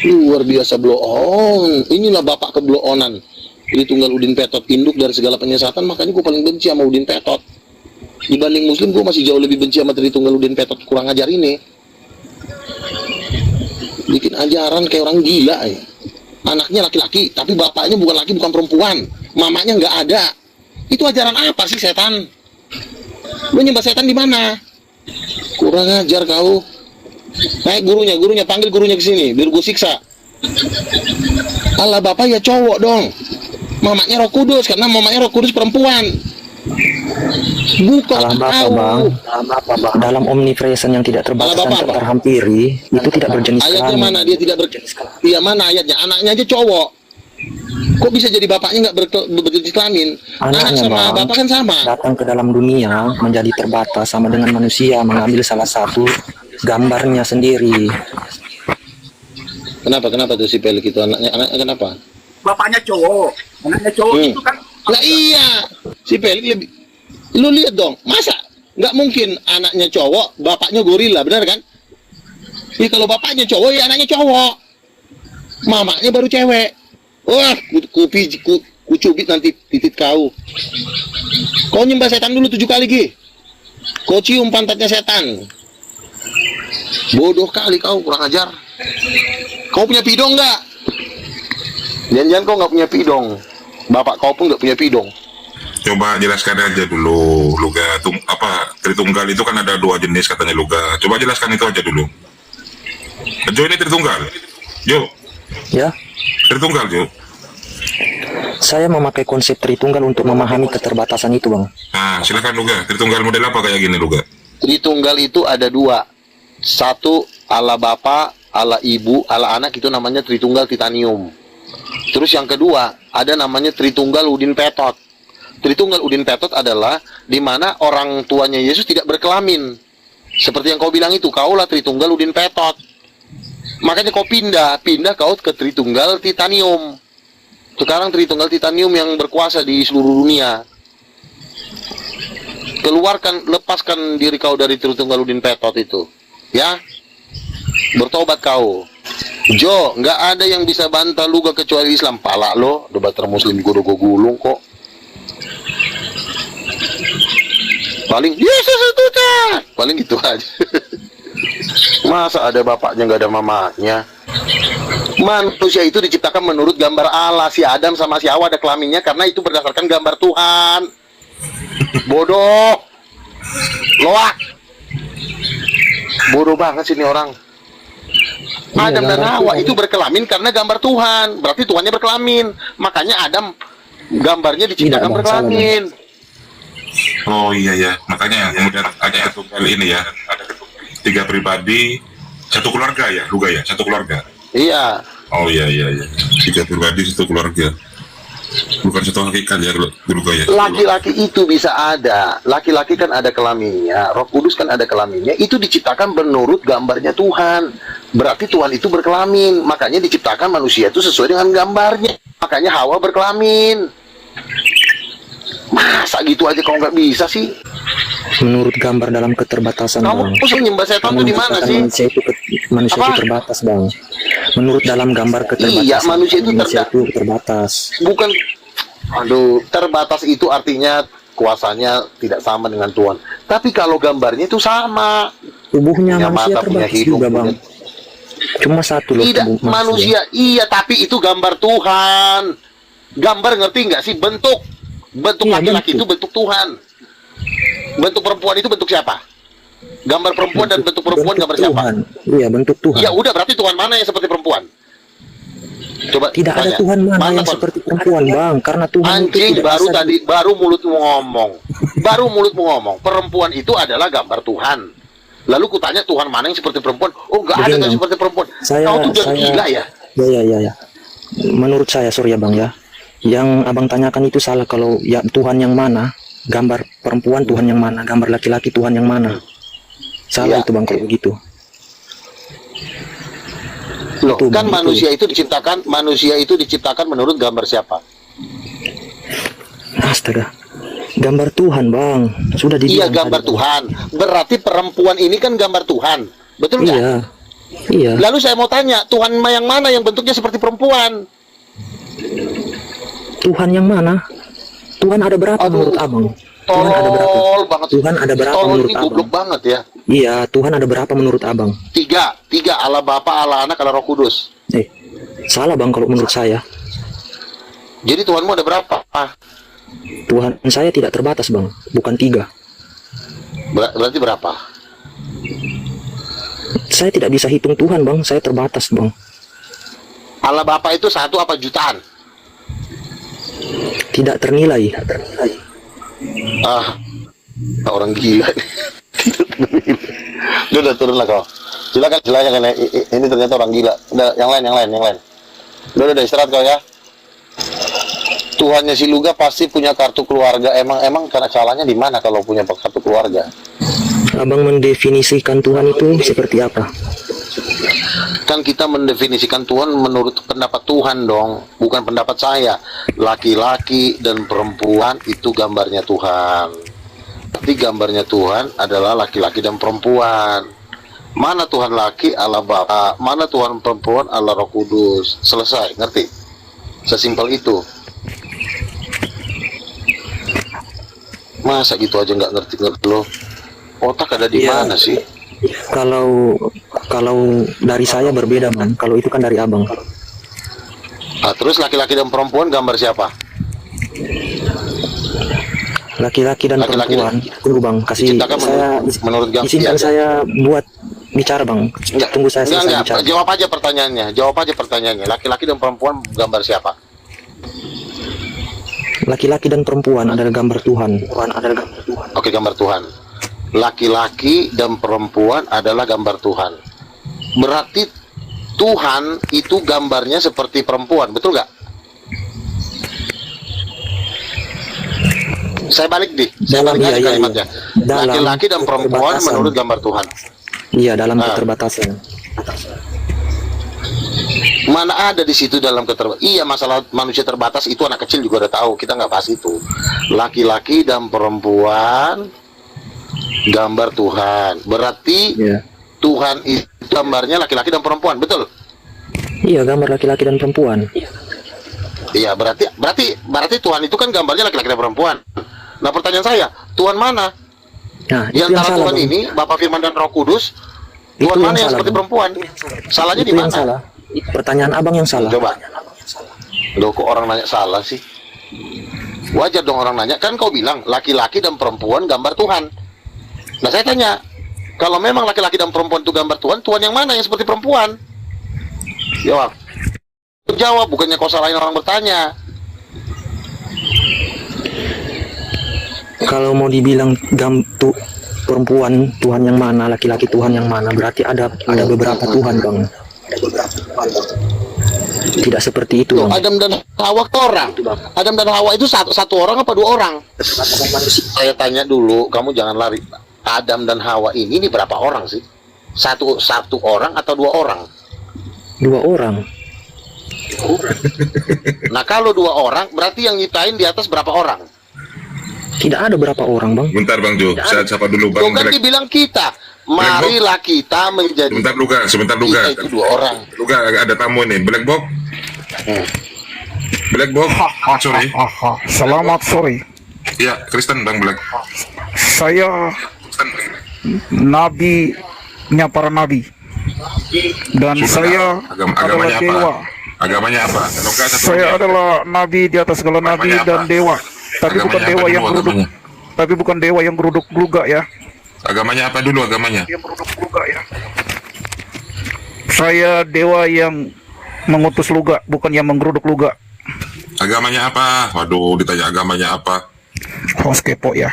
Luar biasa bloon. Inilah bapak kebloonan. Tritunggal Udin Petot, induk dari segala penyesatan. Makanya gue paling benci sama Udin Petot. Dibanding Muslim, gue masih jauh lebih benci sama Tritunggal Udin Petot. Kurang ajar ini. Bikin ajaran kayak orang gila ya. Anaknya laki-laki, tapi bapaknya bukan laki, bukan perempuan. Mamanya nggak ada. Itu ajaran apa sih setan? Lu nyembah setan di mana? Kurang ajar kau. Naik gurunya panggil gurunya ke sini, biar gue siksa. Allah Bapa ya cowok dong. Mamanya Roh Kudus, karena mamanya Roh Kudus perempuan. Bukan Alam Bapa, kau. Bang. Dalam omnipresent yang tidak terbatas Alam dan Bapa tak apa? terhampiri, itu tidak berjenis Ayatnya kelamin. mana? Dia tidak berjenis kelamin. Iya, mana ayatnya? Anaknya aja cowok. Kok bisa jadi bapaknya nggak berjenis kelamin? Anak Anaknya, sama Bang, bapak kan sama. datang ke dalam dunia menjadi terbatas sama dengan manusia, mengambil salah satu gambarnya sendiri. Kenapa tuh si Pelik itu anaknya kenapa? Bapaknya cowok, anaknya cowok itu kan. Lah iya, si Pelik lebih. Lu lihat dong, masa nggak mungkin anaknya cowok, bapaknya gorila, benar kan? Ya kalau bapaknya cowok, ya anaknya cowok. Mamanya baru cewek. Wah, ku cubit nanti titit kau. Kau nyembah setan dulu 7 kali, Gi. Kau cium pantatnya setan. Bodoh kali kau, kurang ajar. Kau punya pidong nggak? Jangan-jangan kau nggak punya pidong. Bapak kau pun nggak punya pidong. Coba jelaskan aja dulu, Luga. Tritunggal itu kan ada 2 jenis katanya, Luga. Coba jelaskan itu aja dulu. Jo, ini Tritunggal. Jo, Ya, Tritunggal, Jo. saya memakai konsep Tritunggal untuk memahami keterbatasan itu, Bang. Nah, silakan Luga. Tritunggal model apa kayak gini, Luga? Tritunggal itu ada 2. Satu Allah Bapa, Allah Ibu, Allah Anak, itu namanya Tritunggal Titanium. Terus yang kedua ada namanya Tritunggal Udin Petot. Tritunggal Udin Petot adalah di mana orang tuanya Yesus tidak berkelamin. Seperti yang kau bilang itu, kaulah Tritunggal Udin Petot. Makanya kau pindah kau ke Tritunggal Titanium. Sekarang Tritunggal Titanium yang berkuasa di seluruh dunia. Lepaskan diri kau dari Tritunggal Udin Petot itu. Ya, bertobat kau. Jo, nggak ada yang bisa bantah lu gak kecuali Islam. Pala lo, debater Muslim gue gulung kok. Paling Yesus itu kan, paling gitu aja. Masa ada bapaknya nggak ada mamanya? Manusia itu diciptakan menurut gambar Allah. Si Adam sama si Hawa ada kelaminnya karena itu berdasarkan gambar Tuhan. Bodoh, loak. Bodoh banget sih ini orang. Adam dan Hawa itu berkelamin karena gambar Tuhan. Berarti Tuhannya berkelamin. Makanya Adam gambarnya diciptakan Tidak, berkelamin. Oh iya ya, makanya kemudian ada Tritunggal ini ya. Ada 3 pribadi, 1 keluarga ya, Luga ya, 1 keluarga. Iya. Oh iya. 3 pribadi, 1 keluarga. Bukan 1 hakikat ya, Luga ya. Laki-laki itu bisa ada. Laki-laki kan ada kelaminnya. Roh Kudus kan ada kelaminnya. Itu diciptakan menurut gambarnya Tuhan. Berarti Tuhan itu berkelamin. Makanya diciptakan manusia itu sesuai dengan gambarnya. Makanya Hawa berkelamin. Masa gitu aja kau nggak bisa sih? Menurut gambar dalam keterbatasan, Bang. Kamu usul nyembah setan tuh di mana sih? Manusia itu Apa? terbatas, Bang. Menurut dalam gambar keterbatasan, Iya, manusia itu terbatas. Bukan, aduh, terbatas itu artinya kuasanya tidak sama dengan Tuhan. Tapi kalau gambarnya itu sama. Tubuhnya Punya manusia mata, punya terbatas hidung, juga, Bang. Cuma satu loh Tidak, tubuh manusia iya, tapi itu gambar Tuhan. Gambar, ngerti nggak sih? Bentuk Iya, laki-laki bentuk. itu bentuk Tuhan. Bentuk perempuan itu bentuk siapa? Gambar perempuan dan bentuk perempuan gambar siapa? Tuhan. Iya, bentuk Tuhan. Ya udah, berarti Tuhan mana yang seperti perempuan? Coba Tidak ada tanya. Tuhan mana yang Bang? seperti perempuan, Bang. Karena Tuhan itu Anjing, tidak baru bisa tadi baru mulutmu ngomong perempuan itu adalah gambar Tuhan. Lalu kutanya Tuhan mana yang seperti perempuan? Oh, nggak ada Begini, yang Bang. seperti perempuan. Saya- Kau tuh udah saya- gila ya. Ya. Menurut saya, sorry ya, Bang ya. Yang Abang tanyakan itu salah. Kalau ya Tuhan yang mana? gambar perempuan Tuhan yang mana, gambar laki-laki Tuhan yang mana. Salah Iya. itu bang kalau begitu. Loh, Itu, kan Bang, manusia itu diciptakan menurut gambar siapa? Astaga, gambar Tuhan bang, sudah Iya, dibilang gambar tadi, Bang. Tuhan. Berarti perempuan ini kan gambar Tuhan. Betul nggak? Iya, iya. Lalu saya mau tanya, Tuhan yang mana yang bentuknya seperti perempuan? Tuhan yang mana? Tuhan ada berapa Aduh. menurut abang? Tuhan ada berapa? Tol banget. Tuhan ada berapa Tol menurut ini abang? goblok banget ya. Iya, Tuhan ada berapa menurut abang? Tiga Allah Bapa, Allah Anak, Allah Roh Kudus. Salah bang kalau menurut saya. Jadi Tuhanmu ada berapa? Tuhan saya tidak terbatas bang, bukan 3. Berarti berapa? Saya tidak bisa hitung Tuhan bang, saya terbatas bang. Allah Bapa itu 1 apa jutaan? Tidak ternilai. Ah, orang gila nih. Udah turun lah kau. Silakan. Ini ternyata orang gila. Udah, yang lain. Udah istirahat kau ya. Tuhannya si Luga pasti punya kartu keluarga. Emang karena salahnya di mana kalau punya kartu keluarga? Abang mendefinisikan Tuhan itu seperti apa? Kan kita mendefinisikan Tuhan menurut pendapat Tuhan dong, bukan pendapat saya. Laki-laki dan perempuan itu gambarnya Tuhan. Tapi gambarnya Tuhan adalah laki-laki dan perempuan. Mana Tuhan laki Allah Bapa, mana Tuhan perempuan Allah Roh Kudus. Selesai, ngerti? Sesimpel itu. Masa gitu aja nggak ngerti lo? Otak ada di Iya. mana sih? Kalau dari saya berbeda bang, kalau itu kan dari abang. Nah, terus laki-laki dan perempuan gambar siapa? Laki-laki dan Laki-laki perempuan. Tunggu bang, kasih Diciptakan saya menurut gambar. izinkan saya buat bicara bang. Tunggu saya selesai Enggak. bicara. Jawab aja pertanyaannya. Laki-laki dan perempuan gambar siapa? Laki-laki dan perempuan adalah gambar Tuhan. Tuhan adalah gambar Tuhan. Oke, gambar Tuhan. Laki-laki dan perempuan adalah gambar Tuhan. Berarti Tuhan itu gambarnya seperti perempuan, betul nggak? Saya balik Dalam- aja iya. kalimatnya. Dalam Laki-laki dan perempuan keterbatasan. menurut gambar Tuhan. Iya, dalam Ah. keterbatasan. Mana ada di situ dalam keterbatasan? Iya, masalah manusia terbatas itu anak kecil juga udah tahu. Kita nggak bahas itu. Laki-laki dan perempuan gambar Tuhan. Berarti Iya. Tuhan itu gambarnya laki-laki dan perempuan, betul? Iya, gambar laki-laki dan perempuan. Iya, berarti Tuhan itu kan gambarnya laki-laki dan perempuan. Nah, pertanyaan saya, Tuhan mana? Nah, Di itu yang antara salah, Tuhan Bang. ini, Bapa, Firman, dan Roh Kudus, Itu Tuhan yang mana yang salah, seperti Bang. perempuan? Salahnya Itu di yang mana? salah. Pertanyaan abang yang salah. Coba. Loh, kok orang nanya salah sih? Wajar dong orang nanya. Kan kau bilang, laki-laki dan perempuan gambar Tuhan. Nah, saya tanya, kalau memang laki-laki dan perempuan itu gambar Tuhan, Tuhan yang mana yang seperti perempuan? Jawab. Jawab, bukannya kau salahin orang bertanya. Kalau mau dibilang perempuan Tuhan yang mana, laki-laki Tuhan yang mana, berarti ada beberapa Tuhan, Bang. Tidak seperti itu, Loh, Bang. Adam dan Hawa ke orang. Adam dan Hawa itu satu orang apa 2 orang? Saya tanya dulu, kamu jangan lari. Adam dan Hawa ini berapa orang sih? Satu orang atau 2 orang? 2 orang. Nah, kalau 2 orang, berarti yang nyiptain di atas berapa orang? Tidak ada berapa orang, Bang. Bentar Bang Jo, saya sapa dulu Tuh Bang kan Black. dibilang kita, marilah kita menjadi. Sebentar Luga. Kita itu 2 orang. Luga ada tamu nih, Black Box. Black Box, sorry. Selamat sore. Ya, Kristen Bang Black. Saya Kristen. nabinya para nabi. Dan Sudah. saya adalah Agamanya apa? dewa. Agamanya apa? Kalau enggak satu Saya lagi. adalah nabi di atas segala nabi Agamanya dan apa? dewa. Tapi bukan Agamanya dewa apa yang dulu geruduk. agamanya? Tapi bukan dewa yang geruduk gluga ya. Agamanya apa dulu agamanya? Yang geruduk gluga ya. Saya dewa yang mengutus luga, bukan yang menggeruduk luga. Agamanya apa? Waduh, ditanya agamanya apa? Host kepo ya.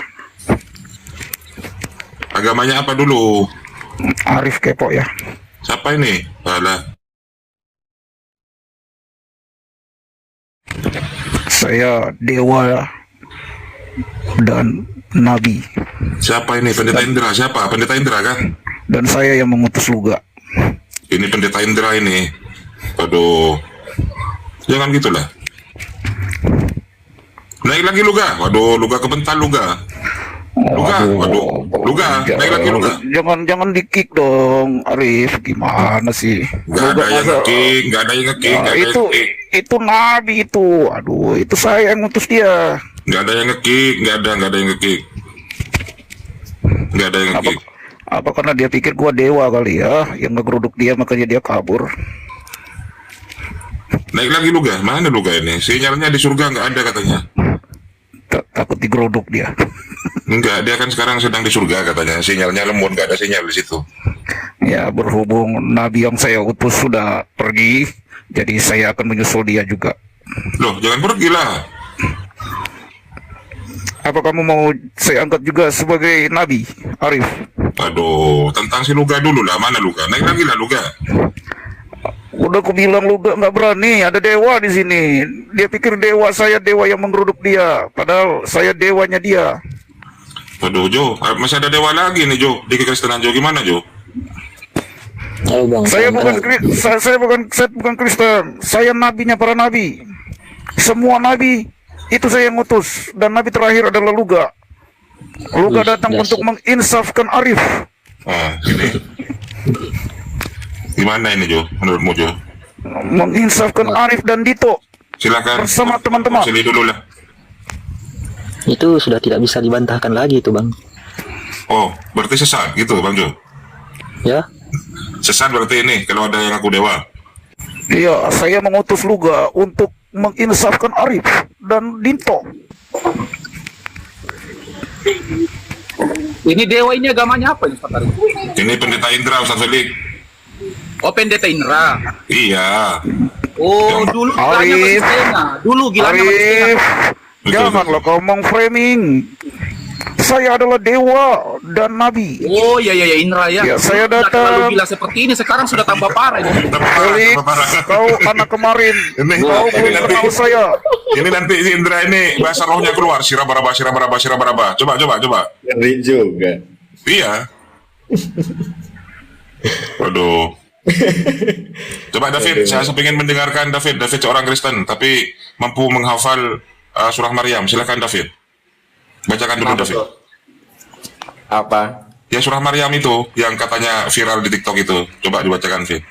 Agamanya apa dulu? Arif kepo ya. Siapa ini? Alah. Saya dewa dan nabi. Siapa ini? Pendeta Indra. Siapa? Pendeta Indra kan? Dan saya yang mengutus Luga. Ini pendeta Indra ini. Aduh. Jangan gitulah. Naik lagi Luga. Waduh, Luga kebental Luga. Luga, waduh. Luga, naik lagi Luga. Jangan di-kick dong, Arif. Gimana sih? Gak ada yang nge-kick, gak ada yang nge-kick, gak ada yang nge-kick. Itu nabi itu. Aduh, itu saya yang ngutus dia. Gak ada yang nge-kick, gak ada yang nge-kick. Gak ada yang nge-kick. Apa karena dia pikir gua dewa kali ya, yang ngegeruduk dia makanya dia kabur. Naik lagi Luga, mana Luga ini? Sinyalnya di surga nggak ada katanya. Takut digeruduk dia. Enggak, dia kan sekarang sedang di surga katanya. Sinyalnya lemot, nggak ada sinyal di situ. Ya, berhubung nabi yang saya utus sudah pergi, jadi saya akan menyusul dia juga. Loh, jangan pergi lah. Apa kamu mau saya angkat juga sebagai nabi, Arif? Aduh, tentang si Luga dulu lah. Mana Luga? Naik lagi lah Luga. Udah aku bilang lu nggak berani, ada dewa di sini. Dia pikir dewa saya dewa yang menggeruduk dia, padahal saya dewanya dia. Aduh, Jo, masih ada dewa lagi nih Jo. Di kekristenan Jo gimana Jo? Halo bang, Saya selamat malam. saya bukan Kristen. Saya nabinya para nabi. Semua nabi itu saya yang ngutus, dan nabi terakhir adalah Luga. Luga Wih, datang dahsyat. untuk menginsafkan Arif. Ah, ini. Gimana ini Jo? Menurutmu Jo? Menginsafkan Arif dan Dito Silakan. bersama teman-teman. Sini dulu lah. Itu sudah tidak bisa dibantahkan lagi itu bang. Oh, berarti sesat gitu Bang Jo? Ya, Sesat berarti ini kalau ada yang aku dewa. Iya, saya mengutus Luga untuk menginsafkan Arif dan Dito. Ini dewa ini agamanya apa ini, Ustaz Arif? Ini pendeta Indra Ustaz Felix. Oh, pendeta Indra. Iya. Oh, dulu gilanya Arif. masih setengah. Dulu gilanya masih setengah. Arif, Betul, janganlah kau meng-framing. Saya adalah dewa dan nabi. Oh, ya Indra ya. Ya, saya Sudah datang. terlalu gila seperti ini, sekarang sudah tambah parah ini. Felix, kau anak kemarin. Ini, Kau ini belum nanti, kenal saya. ini nanti si Indra ini bahasa rohnya keluar. Sirabaraba, sirabaraba, sirabaraba. Coba. Ngeri juga. Iya. Waduh. Coba David, saya pengen mendengarkan David. David seorang Kristen, tapi mampu menghafal surah Maryam. Silakan David. Bacakan dulu David. Apa? Ya surah Maryam itu yang katanya viral di TikTok itu. Coba dibacakan, Fit.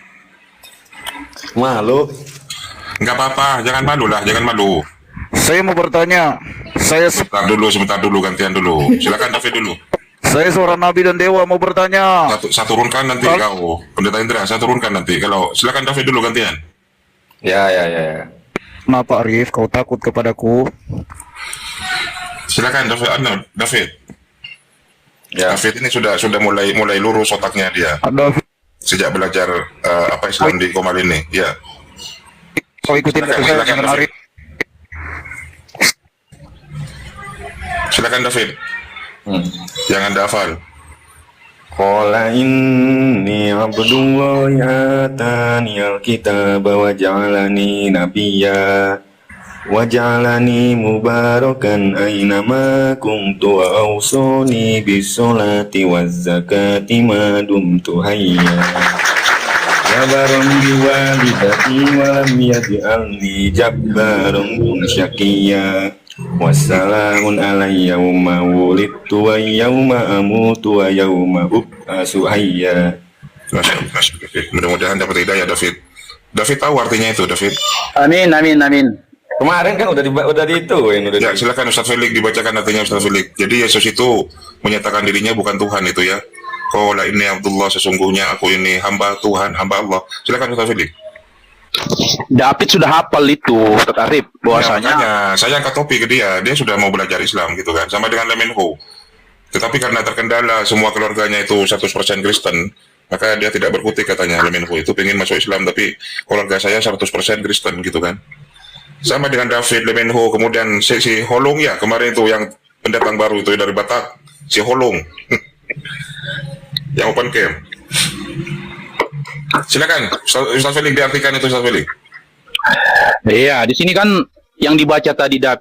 Malu. Enggak apa-apa, jangan malu lah, jangan malu. Saya mau bertanya. Sebentar dulu, gantian dulu. Silakan David dulu. Saya seorang nabi dan dewa mau bertanya. Saya turunkan nanti kau, Pendeta Indra, saya turunkan nanti. Kalau silakan David dulu gantian. Ya. Kenapa Arif kau takut kepadaku? Silakan David. Ya. David ini sudah mulai lurus otaknya dia Ada sejak belajar apa Islam di Komal ini. Ya. kau ikutin kata saya Silakan, dengan David. Arif. Silakan David. Yang Anda hafal. Qala inni abdullahi atani alkitaba wa ja'alani nabiyya wa ja'alani mubarakan aynama kuntu wa awsani bis salati waz zakati ma dumtu hayya wa baram bi walidati wa lam yaj'alni jabbaran syaqiyya. Wassalamun alayya yawma wulidtu wa yawma amutu wa yawma ub'atsu hayya. Mudah-mudahan dapat hidayah David. David tahu artinya itu, David. Amin. Kemarin kan udah diituin, udah Ya, silakan Ustaz Felix dibacakan artinya Ustaz Felix. Jadi Yesus itu menyatakan dirinya bukan Tuhan itu ya. Qala inni Abdullah, sesungguhnya aku ini hamba Tuhan, hamba Allah. Silakan Ustaz Felix. David sudah hafal itu, Ustaz Arif, Ya, bahwasanya makanya saya angkat topik ke dia sudah mau belajar Islam gitu kan, sama dengan Lemenho. Tetapi karena terkendala semua keluarganya itu 100% Kristen, maka dia tidak berkutik katanya. Lemenho itu pengen masuk Islam, tapi keluarga saya 100% Kristen gitu kan. Sama dengan David, Lemenho, kemudian si Holong ya, kemarin itu yang pendatang baru itu dari Batak, si Holong. Yang open camp. Silakan, Ustaz Felix diartikan itu Ustaz Felix. iya, di sini kan yang dibaca tadi David